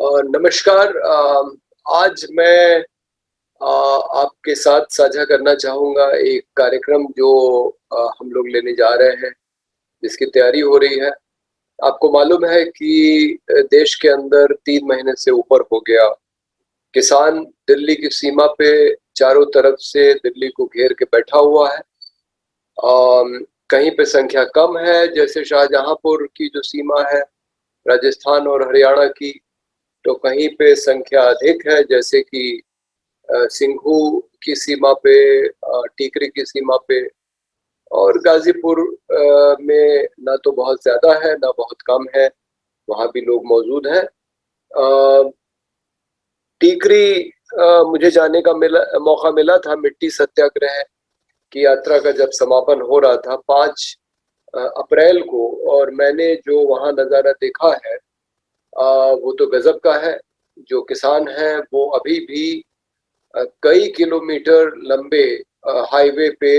नमस्कार। आज मैं आपके साथ साझा करना चाहूँगा एक कार्यक्रम जो हम लोग लेने जा रहे हैं, जिसकी तैयारी हो रही है। आपको मालूम है कि देश के अंदर 3 महीने से ऊपर हो गया, किसान दिल्ली की सीमा पे चारों तरफ से दिल्ली को घेर के बैठा हुआ है। कहीं पे संख्या कम है, जैसे शाहजहाँपुर की जो सीमा है, राजस्थान और हरियाणा की, तो कहीं पे संख्या अधिक है, जैसे कि सिंघू की सीमा पे, टीकरी की सीमा पे, और गाजीपुर में ना तो बहुत ज्यादा है ना बहुत कम है, वहां भी लोग मौजूद हैं। टीकरी मुझे जाने का मौका मिला था मिट्टी सत्याग्रह की यात्रा का जब समापन हो रहा था 5 अप्रैल को, और मैंने जो वहाँ नज़ारा देखा है वो तो गजब का है। जो किसान हैं वो अभी भी कई किलोमीटर लंबे हाईवे पे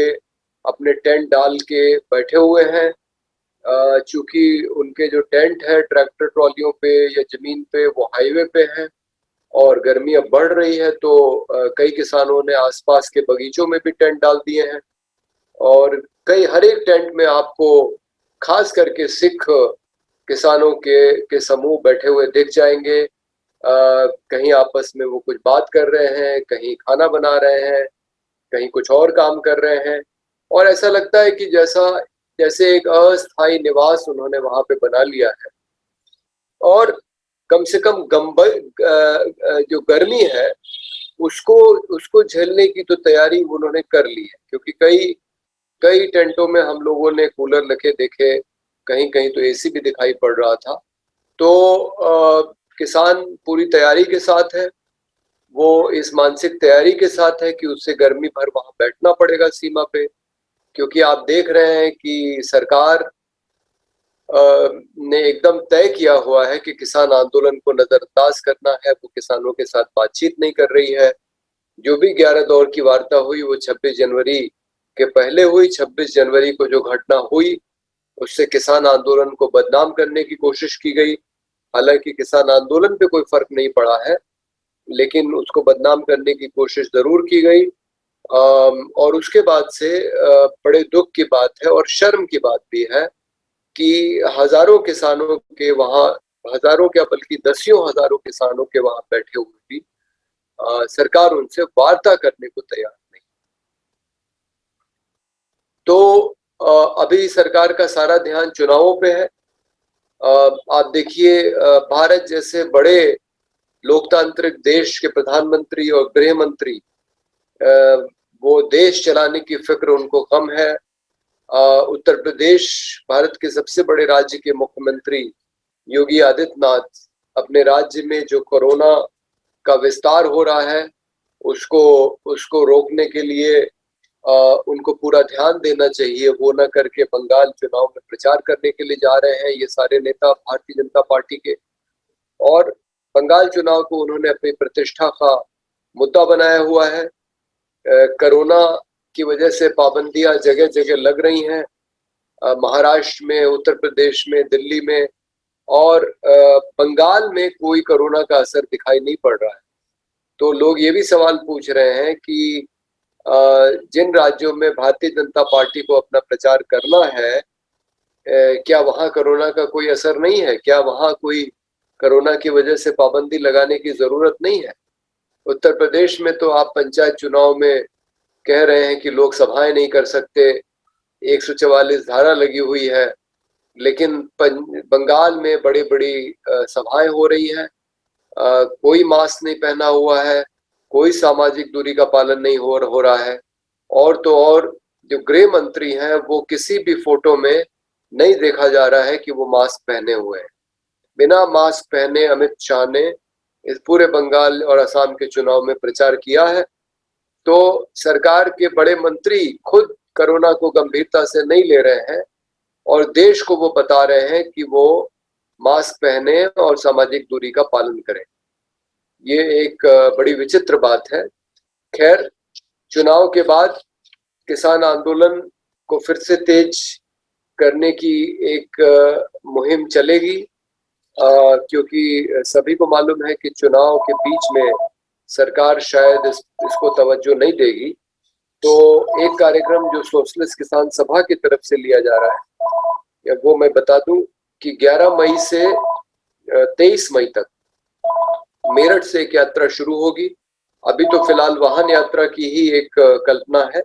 अपने टेंट डाल के बैठे हुए हैं। चूंकि उनके जो टेंट है ट्रैक्टर ट्रॉलियों पे या जमीन पे वो हाईवे पे हैं, और गर्मी अब बढ़ रही है, तो कई किसानों ने आसपास के बगीचों में भी टेंट डाल दिए हैं। और कई हर एक टेंट में आपको खास करके सिख किसानों के समूह बैठे हुए दिख जाएंगे। कहीं आपस में वो कुछ बात कर रहे हैं, कहीं खाना बना रहे हैं, कहीं कुछ और काम कर रहे हैं, और ऐसा लगता है कि जैसे एक अस्थायी निवास उन्होंने वहां पे बना लिया है। और कम से कम जो गर्मी है उसको उसको झेलने की तो तैयारी उन्होंने कर ली है, क्योंकि कई कई टेंटों में हम लोगों ने कूलर लगे देखे, कहीं कहीं तो एसी भी दिखाई पड़ रहा था। तो किसान पूरी तैयारी के साथ है, वो इस मानसिक तैयारी के साथ है कि उससे गर्मी भर वहां बैठना पड़ेगा सीमा पे, क्योंकि आप देख रहे हैं कि सरकार ने एकदम तय किया हुआ है कि किसान आंदोलन को नजरअंदाज करना है, वो किसानों के साथ बातचीत नहीं कर रही है। जो भी 11 दौर की वार्ता हुई वो 26 जनवरी के पहले हुई। 26 जनवरी को जो घटना हुई उससे किसान आंदोलन को बदनाम करने की कोशिश की गई। हालांकि किसान आंदोलन पे कोई फर्क नहीं पड़ा है, लेकिन उसको बदनाम करने की कोशिश जरूर की गई। और उसके बाद से बड़े दुख की बात है और शर्म की बात भी है कि हजारों किसानों के वहां, हजारों क्या बल्कि दसियों हजारों किसानों के वहां बैठे हुए भी सरकार उनसे वार्ता करने को तैयार नहीं। तो अभी सरकार का सारा ध्यान चुनावों पे है। आप देखिए, भारत जैसे बड़े लोकतांत्रिक देश के प्रधानमंत्री और गृह मंत्री, वो देश चलाने की फिक्र उनको कम है। उत्तर प्रदेश, भारत के सबसे बड़े राज्य के मुख्यमंत्री योगी आदित्यनाथ, अपने राज्य में जो कोरोना का विस्तार हो रहा है उसको उसको रोकने के लिए उनको पूरा ध्यान देना चाहिए। वो न करके बंगाल चुनाव में प्रचार करने के लिए जा रहे हैं ये सारे नेता भारतीय जनता पार्टी के, और बंगाल चुनाव को उन्होंने अपनी प्रतिष्ठा का मुद्दा बनाया हुआ है। कोरोना की वजह से पाबंदियां जगह जगह लग रही हैं, महाराष्ट्र में, उत्तर प्रदेश में, दिल्ली में, और बंगाल में कोई कोरोना का असर दिखाई नहीं पड़ रहा है। तो लोग ये भी सवाल पूछ रहे हैं कि जिन राज्यों में भारतीय जनता पार्टी को अपना प्रचार करना है, क्या वहां कोरोना का कोई असर नहीं है? क्या वहां कोई कोरोना की वजह से पाबंदी लगाने की जरूरत नहीं है? उत्तर प्रदेश में तो आप पंचायत चुनाव में कह रहे हैं कि लोग सभाएं नहीं कर सकते, 144 धारा लगी हुई है, लेकिन बंगाल में बड़ी बड़ी सभाएं हो रही हैं। कोई मास्क नहीं पहना हुआ है, कोई सामाजिक दूरी का पालन नहीं हो रहा है, और तो और जो गृह मंत्री हैं वो किसी भी फोटो में नहीं देखा जा रहा है कि वो मास्क पहने हुए हैं। बिना मास्क पहने अमित शाह ने इस पूरे बंगाल और असम के चुनाव में प्रचार किया है। तो सरकार के बड़े मंत्री खुद कोरोना को गंभीरता से नहीं ले रहे हैं, और देश को वो बता रहे हैं कि वो मास्क पहने और सामाजिक दूरी का पालन करें। ये एक बड़ी विचित्र बात है। खैर, चुनाव के बाद किसान आंदोलन को फिर से तेज करने की एक मुहिम चलेगी, क्योंकि सभी को मालूम है कि चुनाव के बीच में सरकार शायद इसको तवज्जो नहीं देगी। तो एक कार्यक्रम जो सोशलिस्ट किसान सभा की तरफ से लिया जा रहा है, वो मैं बता दूं कि 11 मई से 23 मई तक मेरठ से एक यात्रा शुरू होगी। अभी तो फिलहाल वाहन यात्रा की ही एक कल्पना है।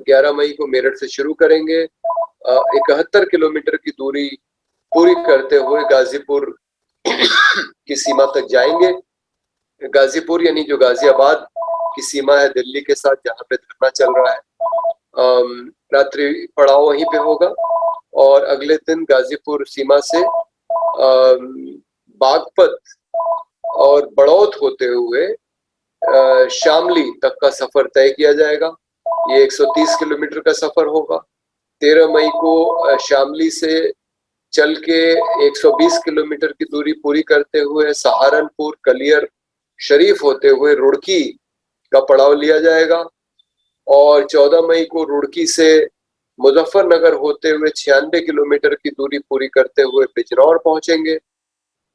11 मई को मेरठ से शुरू करेंगे, 71 किलोमीटर की दूरी पूरी करते हुए गाजीपुर की सीमा तक जाएंगे। गाजीपुर यानी जो गाजियाबाद की सीमा है दिल्ली के साथ, जहाँ पे धरना चल रहा है। रात्रि पड़ाव वहीं पे होगा और अगले दिन गाजीपुर सीमा से बागपत और बड़ौत होते हुए शामली तक का सफर तय किया जाएगा। ये 130 किलोमीटर का सफर होगा। 13 मई को शामली से चल के 120 किलोमीटर की दूरी पूरी करते हुए सहारनपुर, कलियर शरीफ होते हुए रुड़की का पड़ाव लिया जाएगा और 14 मई को रुड़की से मुजफ्फरनगर होते हुए 96 किलोमीटर की दूरी पूरी करते हुए बिजनौर पहुंचेंगे।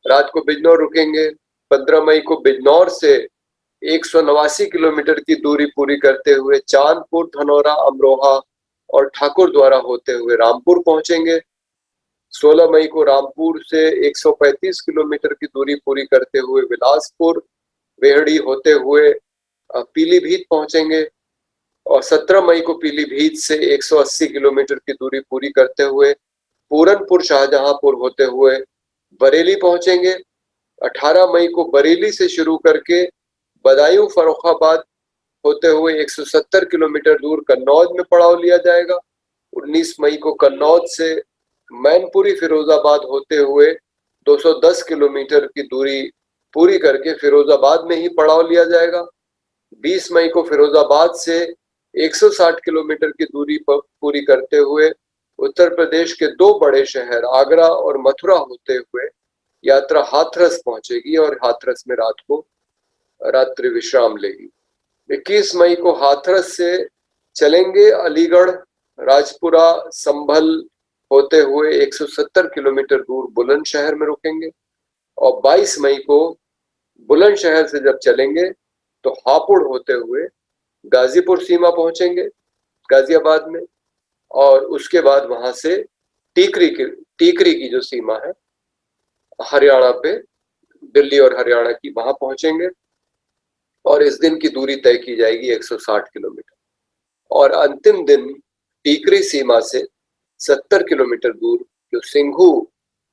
रात को बिजनौर रुकेंगे। 15 मई को बिजनौर से 189 किलोमीटर की दूरी पूरी करते हुए चांदपुर, धनौरा, अमरोहा और ठाकुर द्वारा होते हुए रामपुर पहुंचेंगे। 16 मई को रामपुर से 135 किलोमीटर की दूरी पूरी करते हुए बिलासपुर, वेहड़ी होते हुए पीलीभीत पहुंचेंगे और 17 मई को पीलीभीत से 180 किलोमीटर की दूरी पूरी करते हुए पूरनपुर, शाहजहांपुर होते हुए बरेली पहुंचेंगे। 18 मई को बरेली से शुरू करके बदायूं, फर्रुखाबाद होते हुए 170 किलोमीटर दूर कन्नौज में पड़ाव लिया जाएगा। 19 मई को कन्नौज से मैनपुरी, फिरोजाबाद होते हुए 210 किलोमीटर की दूरी पूरी करके फिरोजाबाद में ही पड़ाव लिया जाएगा। 20 मई को फिरोजाबाद से 160 किलोमीटर की दूरी पूरी करते हुए उत्तर प्रदेश के दो बड़े शहर आगरा और मथुरा होते हुए यात्रा हाथरस पहुंचेगी और हाथरस में रात को रात्रि विश्राम लेगी। 21 मई को हाथरस से चलेंगे अलीगढ़, राजपुरा, संभल होते हुए 170 किलोमीटर दूर बुलंदशहर में रुकेंगे और 22 मई को बुलंदशहर से जब चलेंगे तो हापुड़ होते हुए गाजीपुर सीमा पहुंचेंगे गाजियाबाद में और उसके बाद वहां से टीकरी की जो सीमा है हरियाणा पे, दिल्ली और हरियाणा की, वहां पहुंचेंगे और इस दिन की दूरी तय की जाएगी 160 किलोमीटर और अंतिम दिन टीकरी सीमा से 70 किलोमीटर दूर जो सिंघू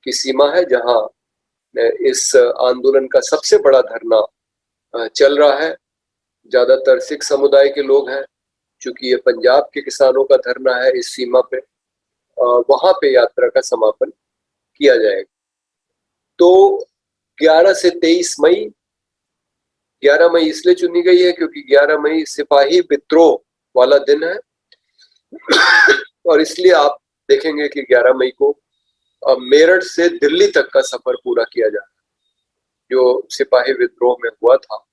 की सीमा है, जहां इस आंदोलन का सबसे बड़ा धरना चल रहा है। ज्यादातर सिख समुदाय के लोग हैं, चूंकि ये पंजाब के किसानों का धरना है इस सीमा पे, वहां पे यात्रा का समापन किया जाएगा। तो 11 से 23 मई, 11 मई इसलिए चुनी गई है क्योंकि 11 मई सिपाही विद्रोह वाला दिन है और इसलिए आप देखेंगे कि 11 मई को मेरठ से दिल्ली तक का सफर पूरा किया जा रहा है जो सिपाही विद्रोह में हुआ था।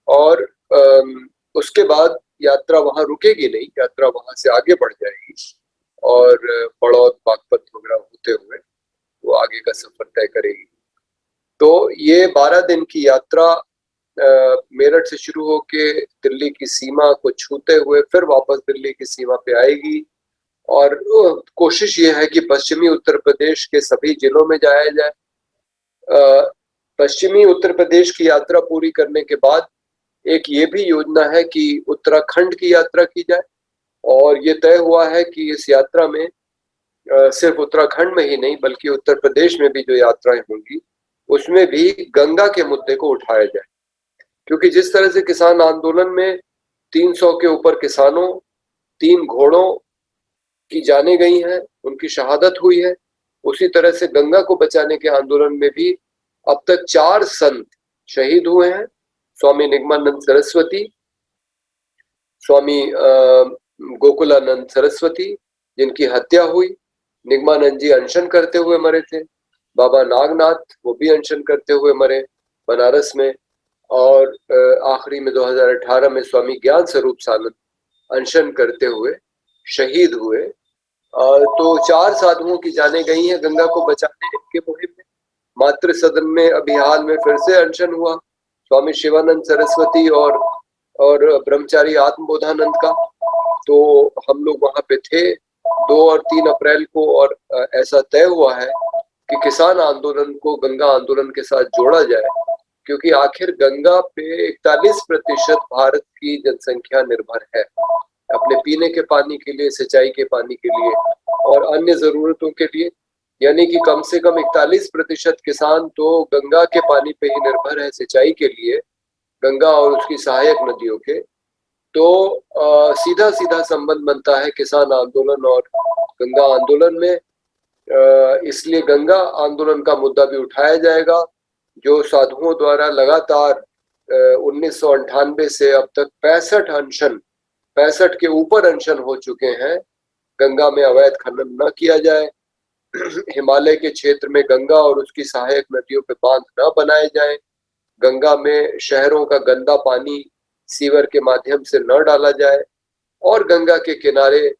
और उसके बाद यात्रा वहां रुकेगी नहीं, यात्रा वहां से आगे बढ़ जाएगी और बड़ौद, बागपत वगैरह होते हुए वो आगे का सफर तय करेगी। तो ये 12 दिन की यात्रा मेरठ से शुरू होके दिल्ली की सीमा को छूते हुए फिर वापस दिल्ली की सीमा पे आएगी और कोशिश ये है कि पश्चिमी उत्तर प्रदेश के सभी जिलों में जाया जाए। पश्चिमी उत्तर प्रदेश की यात्रा पूरी करने के बाद एक ये भी योजना है कि उत्तराखंड की यात्रा की जाए और ये तय हुआ है कि इस यात्रा में सिर्फ उत्तराखंड में ही नहीं बल्कि उत्तर प्रदेश में भी जो यात्राएं होंगी उसमें भी गंगा के मुद्दे को उठाया जाए, क्योंकि जिस तरह से किसान आंदोलन में 300 के ऊपर किसानों, 3 घोड़ों की जाने गई हैं, उनकी शहादत हुई है, उसी तरह से गंगा को बचाने के आंदोलन में भी अब तक 4 संत शहीद हुए हैं। स्वामी निगमानंद सरस्वती, स्वामी गोकुलानंद सरस्वती जिनकी हत्या हुई, निगमानंद जी अनशन करते हुए मरे थे, बाबा नागनाथ वो भी अनशन करते हुए मरे बनारस में, और आखिरी में 2018 में स्वामी ज्ञान स्वरूप सानंद अनशन करते हुए शहीद हुए। तो 4 साधुओं की जानें गई हैं गंगा को बचाने के मुहिम में मातृ सदन में अभी हाल में फिर से अनशन हुआ स्वामी शिवानंद सरस्वती और ब्रह्मचारी आत्मबोधानंद का। तो हम लोग वहां पे थे 2 और 3 अप्रैल को, और ऐसा तय हुआ है कि किसान आंदोलन को गंगा आंदोलन के साथ जोड़ा जाए, क्योंकि आखिर गंगा पे 41% भारत की जनसंख्या निर्भर है अपने पीने के पानी के लिए, सिंचाई के पानी के लिए और अन्य जरूरतों के लिए। यानी कि कम से कम 41% किसान तो गंगा के पानी पे ही निर्भर है सिंचाई के लिए, गंगा और उसकी सहायक नदियों के। तो सीधा सीधा संबंध बनता है किसान आंदोलन और गंगा आंदोलन में। इसलिए गंगा आंदोलन का मुद्दा भी उठाया जाएगा, जो साधुओं द्वारा लगातार 1998 से अब तक 65 के ऊपर अनशन हो चुके हैं। गंगा में अवैध खनन न किया जाए, हिमालय के क्षेत्र में गंगा और उसकी सहायक नदियों पे बांध न बनाए जाए, गंगा में शहरों का गंदा पानी सीवर के माध्यम से न डाला जाए और गंगा के किनारे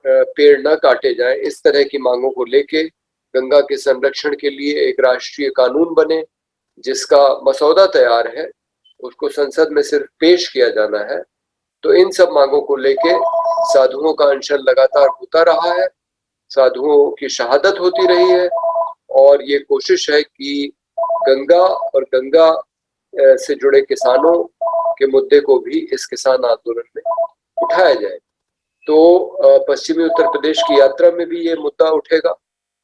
पेड़ न काटे जाए। इस तरह की मांगों को लेके गंगा के संरक्षण के लिए एक राष्ट्रीय कानून बने, जिसका मसौदा तैयार है, उसको संसद में सिर्फ पेश किया जाना है। तो इन सब मांगों को लेके साधुओं का अनशन लगातार होता रहा है, साधुओं की शहादत होती रही है, और ये कोशिश है कि गंगा और गंगा से जुड़े किसानों के मुद्दे को भी इस किसान आंदोलन में उठाया जाए। तो पश्चिमी उत्तर प्रदेश की यात्रा में भी ये मुद्दा उठेगा,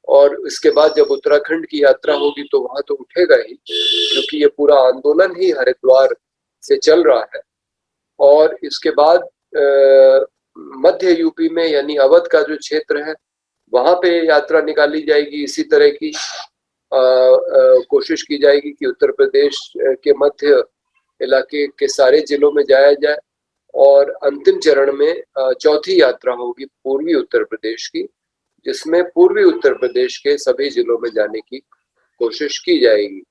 और इसके बाद जब उत्तराखंड की यात्रा होगी तो वहां तो उठेगा ही, क्योंकि ये पूरा आंदोलन ही हरिद्वार से चल रहा है। और इसके बाद मध्य यूपी में यानी अवध का जो क्षेत्र है वहां पे यात्रा निकाली जाएगी। इसी तरह की कोशिश की जाएगी कि उत्तर प्रदेश के मध्य इलाके के सारे जिलों में जाया जाए, और अंतिम चरण में चौथी यात्रा होगी पूर्वी उत्तर प्रदेश की, जिसमें पूर्वी उत्तर प्रदेश के सभी जिलों में जाने की कोशिश की जाएगी।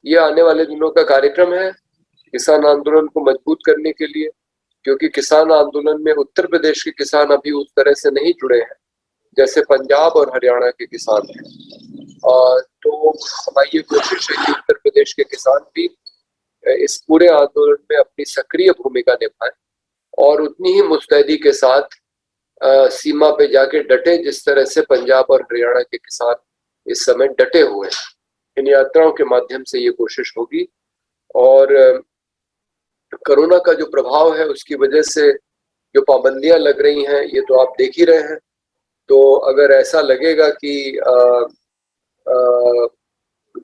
ये आने वाले दिनों का कार्यक्रम है किसान आंदोलन को मजबूत करने के लिए, क्योंकि किसान आंदोलन में उत्तर प्रदेश के किसान अभी उस तरह से नहीं जुड़े हैं जैसे पंजाब और हरियाणा के किसान हैं। तो हमारी ये कोशिश है कि उत्तर प्रदेश के किसान भी इस पूरे आंदोलन में अपनी सक्रिय भूमिका निभाएं और उतनी ही मुस्तैदी के साथ सीमा पे जाके डटे जिस तरह से पंजाब और हरियाणा के किसान इस समय डटे हुए हैं। इन यात्राओं के माध्यम से ये कोशिश होगी। और कोरोना का जो प्रभाव है उसकी वजह से जो पाबंदियां लग रही हैं ये तो आप देख ही रहे हैं। तो अगर ऐसा लगेगा कि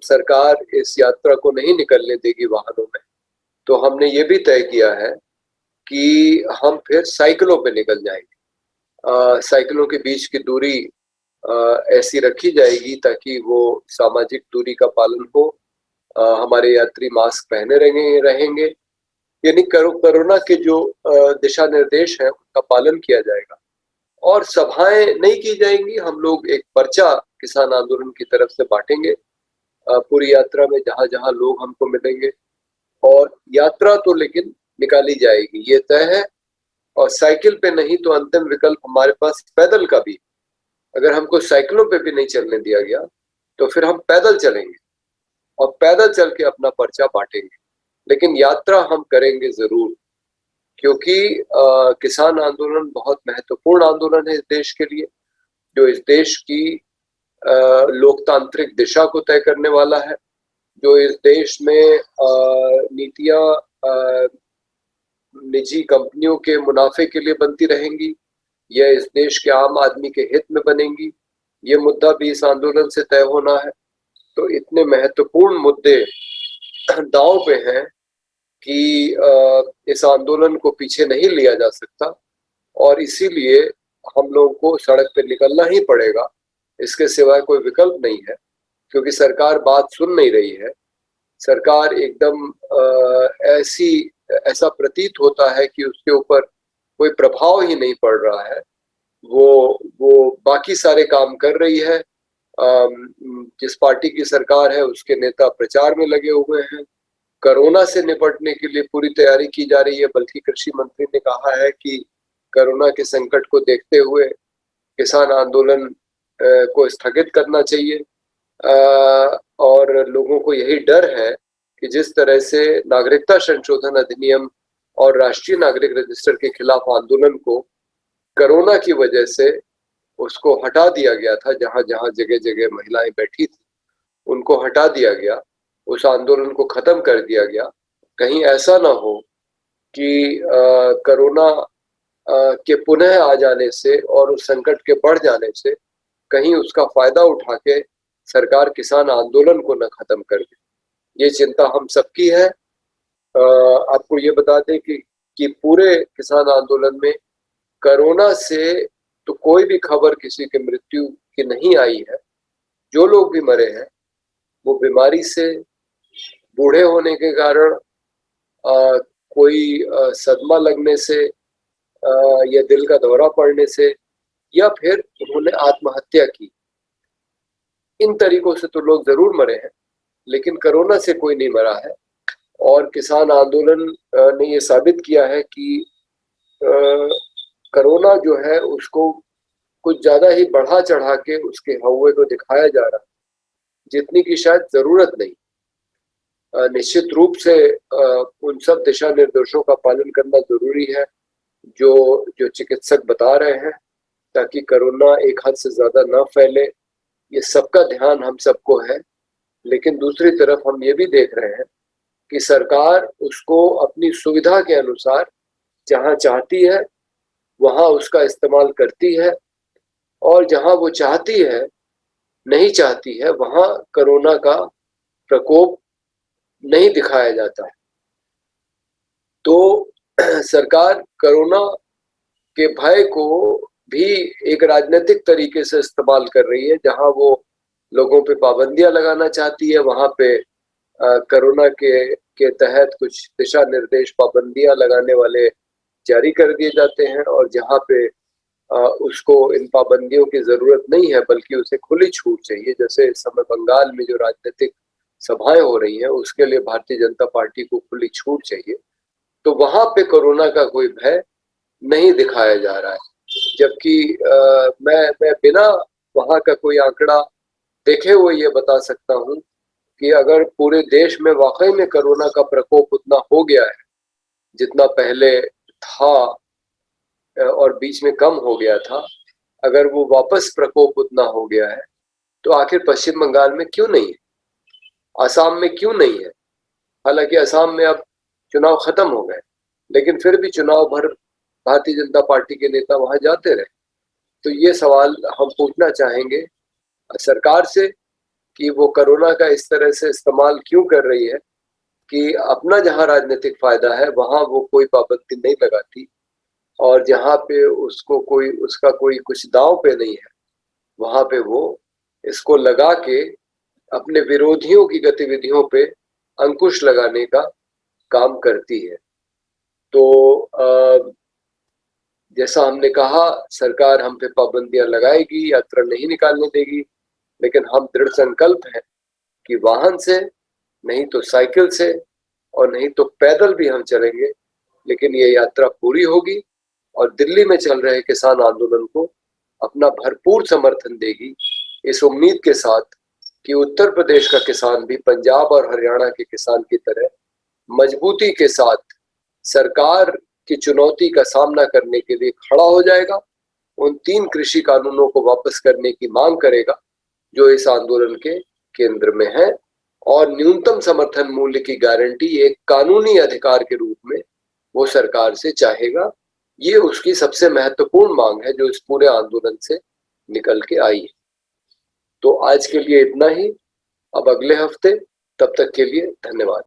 सरकार इस यात्रा को नहीं निकलने देगी वाहनों में, तो हमने ये भी तय किया है कि हम फिर साइकिलों पे निकल जाएंगे। साइकिलों के बीच की दूरी ऐसी रखी जाएगी ताकि वो सामाजिक दूरी का पालन हो। हमारे यात्री मास्क पहने रहेंगे, यानी कोरोना के जो दिशा निर्देश है उनका पालन किया जाएगा। और सभाएं नहीं की जाएंगी, हम लोग एक पर्चा किसान आंदोलन की तरफ से बांटेंगे पूरी यात्रा में जहां जहां लोग हमको मिलेंगे, और यात्रा तो लेकिन निकाली जाएगी, ये तय है। और साइकिल पे नहीं तो अंतिम विकल्प हमारे पास पैदल का भी। अगर हमको साइकिलों पे भी नहीं चलने दिया गया तो फिर हम पैदल चलेंगे और पैदल चल के अपना पर्चा बांटेंगे, लेकिन यात्रा हम करेंगे जरूर, क्योंकि किसान आंदोलन बहुत महत्वपूर्ण आंदोलन है इस देश के लिए, जो इस देश की लोकतांत्रिक दिशा को तय करने वाला है, जो इस देश में नीतियां निजी कंपनियों के मुनाफे के लिए बनती रहेंगी या इस देश के आम आदमी के हित में बनेंगी, ये मुद्दा भी इस आंदोलन से तय होना है। तो इतने महत्वपूर्ण मुद्दे दांव पे हैं कि इस आंदोलन को पीछे नहीं लिया जा सकता, और इसीलिए हम लोगों को सड़क पे निकलना ही पड़ेगा, इसके सिवाय कोई विकल्प नहीं है। क्योंकि सरकार बात सुन नहीं रही है, सरकार एकदम ऐसा प्रतीत होता है कि उसके ऊपर कोई प्रभाव ही नहीं पड़ रहा है। वो बाकी सारे काम कर रही है। जिस पार्टी की सरकार है उसके नेता प्रचार में लगे हुए हैं, कोरोना से निपटने के लिए पूरी तैयारी की जा रही है। बल्कि कृषि मंत्री ने कहा है कि कोरोना के संकट को देखते हुए किसान आंदोलन को स्थगित करना चाहिए। और लोगों को यही डर है कि जिस तरह से नागरिकता संशोधन अधिनियम और राष्ट्रीय नागरिक रजिस्टर के खिलाफ आंदोलन को कोरोना की वजह से उसको हटा दिया गया था, जहां जहां जगह जगह महिलाएं बैठी थी उनको हटा दिया गया, उस आंदोलन को खत्म कर दिया गया। कहीं ऐसा ना हो कि कोरोना के पुनः आ जाने से और उस संकट के बढ़ जाने से कहीं उसका फायदा उठा के सरकार किसान आंदोलन को न खत्म कर दे। ये चिंता हम सबकी है। आपको ये बता दें कि पूरे किसान आंदोलन में कोरोना से तो कोई भी खबर किसी की मृत्यु की नहीं आई है। जो लोग भी मरे हैं वो बीमारी से, बूढ़े होने के कारण, कोई सदमा लगने से, या दिल का दौरा पड़ने से, या फिर उन्होंने आत्महत्या की। इन तरीकों से तो लोग जरूर मरे हैं, लेकिन कोरोना से कोई नहीं मरा है। और किसान आंदोलन ने ये साबित किया है कि कोरोना जो है उसको कुछ ज्यादा ही बढ़ा चढ़ा के उसके हौवे को दिखाया जा रहा है, जितनी की शायद जरूरत नहीं। निश्चित रूप से उन सब दिशा निर्देशों का पालन करना जरूरी है जो जो चिकित्सक बता रहे हैं, ताकि कोरोना एक हद से ज्यादा ना फैले। ये सबका ध्यान हम सबको है। लेकिन दूसरी तरफ हम ये भी देख रहे हैं कि सरकार उसको अपनी सुविधा के अनुसार जहां चाहती है वहां उसका इस्तेमाल करती है, और जहां वो चाहती है, नहीं चाहती है, वहां कोरोना का प्रकोप नहीं दिखाया जाता है। तो सरकार कोरोना के भय को भी एक राजनीतिक तरीके से इस्तेमाल कर रही है। जहां वो लोगों पे पाबंदियां लगाना चाहती है, वहां पे कोरोना के तहत कुछ दिशा निर्देश, पाबंदियां लगाने वाले जारी कर दिए जाते हैं, और जहां पे उसको इन पाबंदियों की जरूरत नहीं है बल्कि उसे खुली छूट चाहिए। जैसे इस समय बंगाल में जो राजनीतिक सभाएं हो रही हैं उसके लिए भारतीय जनता पार्टी को खुली छूट चाहिए, तो वहां पे कोरोना का कोई भय नहीं दिखाया जा रहा है। जबकि मैं बिना वहां का कोई आंकड़ा देखे हुए ये बता सकता हूं कि अगर पूरे देश में वाकई में कोरोना का प्रकोप उतना हो गया है जितना पहले था, और बीच में कम हो गया था, अगर वो वापस प्रकोप उतना हो गया है, तो आखिर पश्चिम बंगाल में क्यों नहीं है, असम में क्यों नहीं है? हालांकि असम में अब चुनाव खत्म हो गए, लेकिन फिर भी चुनाव भर भारतीय जनता पार्टी के नेता वहां जाते रहे। तो ये सवाल हम पूछना चाहेंगे सरकार से कि वो कोरोना का इस तरह से इस्तेमाल क्यों कर रही है कि अपना जहां राजनीतिक फायदा है वहां वो कोई पाबंदी नहीं लगाती, और जहां पे उसका कोई कुछ दांव पे नहीं है वहां पे वो इसको लगा के अपने विरोधियों की गतिविधियों पे अंकुश लगाने का काम करती है। तो जैसा हमने कहा, सरकार हम पे पाबंदियां लगाएगी, यात्रा नहीं निकालने देगी, लेकिन हम दृढ़ संकल्प हैं कि वाहन से, नहीं तो साइकिल से, और नहीं तो पैदल भी हम चलेंगे, लेकिन ये यात्रा पूरी होगी और दिल्ली में चल रहे किसान आंदोलन को अपना भरपूर समर्थन देगी, इस उम्मीद के साथ कि उत्तर प्रदेश का किसान भी पंजाब और हरियाणा के किसान की तरह मजबूती के साथ सरकार की चुनौती का सामना करने के लिए खड़ा हो जाएगा, उन 3 कृषि कानूनों को वापस करने की मांग करेगा जो इस आंदोलन के केंद्र में है, और न्यूनतम समर्थन मूल्य की गारंटी एक कानूनी अधिकार के रूप में वो सरकार से चाहेगा। ये उसकी सबसे महत्वपूर्ण मांग है जो इस पूरे आंदोलन से निकल के आई है। तो आज के लिए इतना ही। अब अगले हफ्ते, तब तक के लिए धन्यवाद।